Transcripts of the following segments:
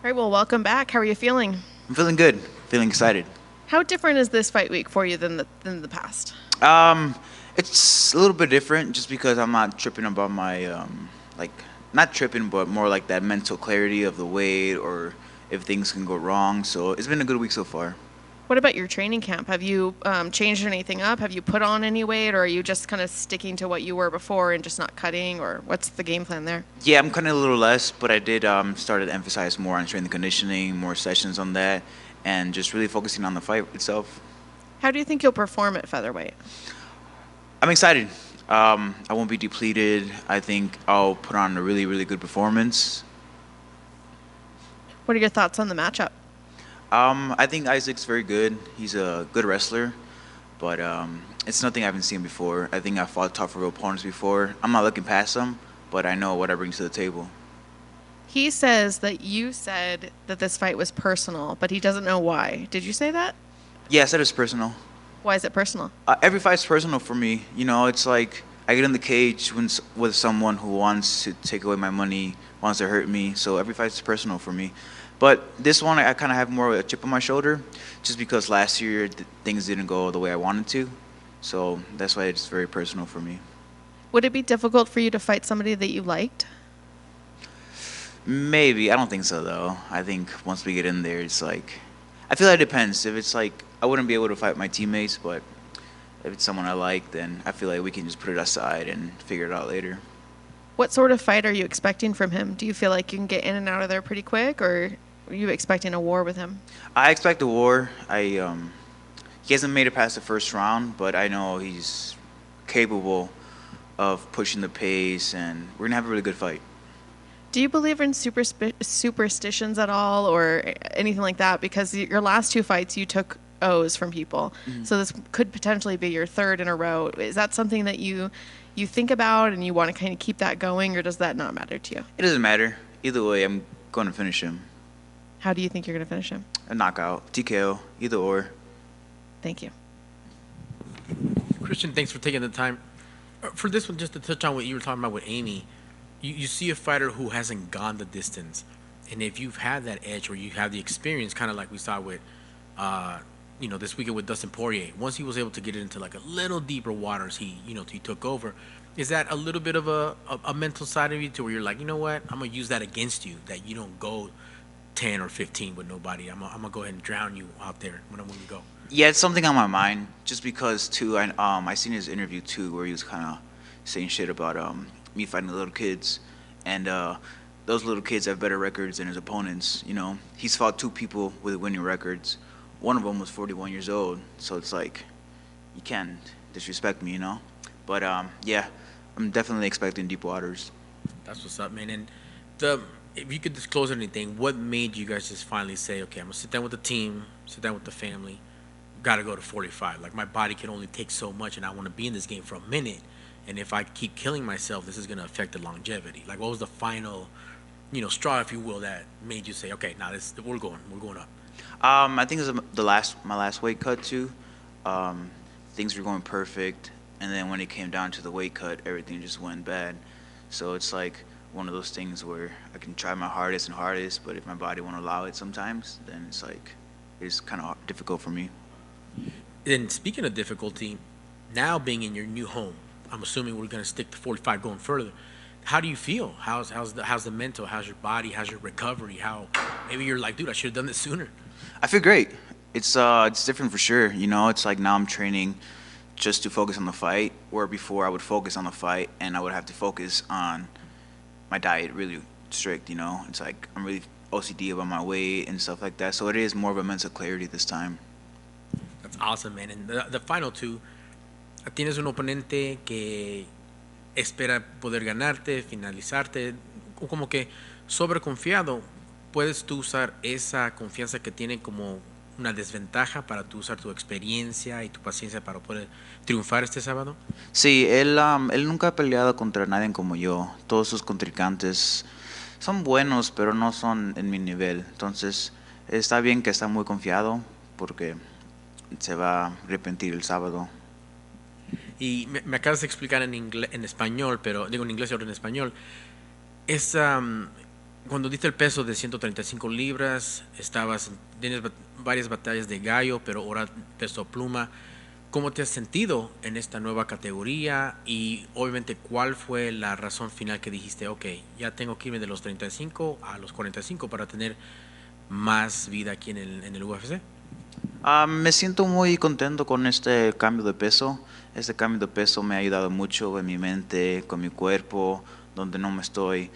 right, well, welcome back. How are you feeling? I'm feeling good, feeling excited. How different is this fight week for you than the past? Um, it's a little bit different just because I'm not tripping about my like not tripping, but more like that mental clarity of the weight or if things can go wrong. So it's been a good week so far. What about your training camp? Have you changed anything up? Have you put on any weight, or are you just kind of sticking to what you were before and just not cutting, or what's the game plan there? Yeah, I'm kind of a little less, but I did started to emphasize more on strength and conditioning, more sessions on that, and just really focusing on the fight itself. How do you think you'll perform at featherweight? I'm excited. I won't be depleted. I think I'll put on a really, really good performance. What are your thoughts on the matchup? I think Isaac's very good. He's a good wrestler, but it's nothing I haven't seen before. I think I fought tougher opponents before. I'm not looking past them, but I know what I bring to the table. He says that you said that this fight was personal, but he doesn't know why. Did you say that? Yeah, I said it's personal. Why is it personal? Every fight's personal for me. You know, it's like I get in the cage with someone who wants to take away my money, wants to hurt me. So every fight's personal for me. But this one, I kind of have more of a chip on my shoulder, just because last year things didn't go the way I wanted to. So that's why it's very personal for me. Would it be difficult for you to fight somebody that you liked? Maybe. I don't think so, though. I think once we get in there, it's like, I feel like it depends. If it's like, I wouldn't be able to fight my teammates, but if it's someone I like, then I feel like we can just put it aside and figure it out later. What sort of fight are you expecting from him? Do you feel like you can get in and out of there pretty quick, or are you expecting a war with him? I expect a war. He hasn't made it past the first round, but I know he's capable of pushing the pace, and we're gonna have a really good fight. Do you believe in superstitions at all, or anything like that? Because your last two fights, you took O's from people. So this could potentially be your third in a row. Is that something that you think about and you want to kind of keep that going, or does that not matter to you? It doesn't matter. Either way, I'm going to finish him. How do you think you're going to finish him? A knockout, TKO, either or. Thank you. Christian, thanks for taking the time. For this one, just to touch on what you were talking about with Amy, you see a fighter who hasn't gone the distance. And if you've had that edge or you have the experience, kind of like we saw with, this weekend with Dustin Poirier, once he was able to get it into like a little deeper waters, he took over. Is that a little bit of a mental side of you to where you're like, you know what, I'm going to use that against you, that you don't go 10 or 15 with nobody. I'm gonna go ahead and drown you out there when we go. Yeah, it's something on my mind. Just because too, I seen his interview too, where he was kind of saying shit about me fighting the little kids, and those little kids have better records than his opponents. You know, he's fought two people with winning records. One of them was 41 years old, so it's like you can't disrespect me, you know. But yeah, I'm definitely expecting deep waters. That's what's up, man. And if you could disclose anything, what made you guys just finally say, okay, I'm gonna sit down with the team, sit down with the family, gotta go to 45. Like my body can only take so much, and I want to be in this game for a minute. And if I keep killing myself, this is gonna affect the longevity. Like, what was the final, straw, if you will, that made you say, okay, now we're going up. I think it was my last weight cut too. Things were going perfect, and then when it came down to the weight cut, everything just went bad. So it's like one of those things where I can try my hardest, but if my body won't allow it sometimes, then it's kind of difficult for me. And speaking of difficulty, now being in your new home, I'm assuming we're gonna stick to 45 going further. How do you feel? How's the mental? How's your body? How's your recovery? How maybe you're like, dude, I should have done this sooner. I feel great. It's different for sure. You know, it's like now I'm training just to focus on the fight, where before I would focus on the fight and I would have to focus on my diet really strict. You know, it's like I'm really OCD about my weight and stuff like that. So it is more of a mental clarity this time. That's awesome, man. And the final two, tienes un oponente que espera poder ganarte, finalizarte, o como que sobreconfiado. ¿Puedes tú usar esa confianza que tiene como una desventaja para tú usar tu experiencia y tu paciencia para poder triunfar este sábado? Sí, él nunca ha peleado contra nadie como yo. Todos sus contrincantes son buenos, pero no son en mi nivel. Entonces, está bien que está muy confiado porque se va a arrepentir el sábado. Y me acabas de explicar en español, pero digo en inglés y ahora en español. Es cuando diste el peso de 135 libras, tienes varias batallas de gallo, pero ahora peso pluma. ¿Cómo te has sentido en esta nueva categoría? Y obviamente, ¿cuál fue la razón final que dijiste, ok, ya tengo que irme de los 35 a los 45 para tener más vida aquí en el UFC? Me siento muy contento con este cambio de peso. Este cambio de peso me ha ayudado mucho en mi mente, con mi cuerpo, donde no me estoy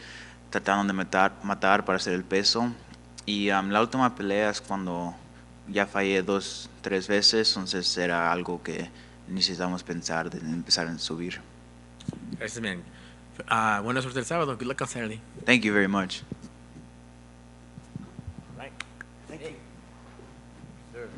tratando de matar para hacer el peso. Y la última pelea es cuando ya fallé 2, 3 veces, entonces era algo que necesitamos pensar de empezar a subir. Gracias, man. Buena suerte el sábado. Good luck on Saturday. Thank you very much. Right. Thank you. Sir.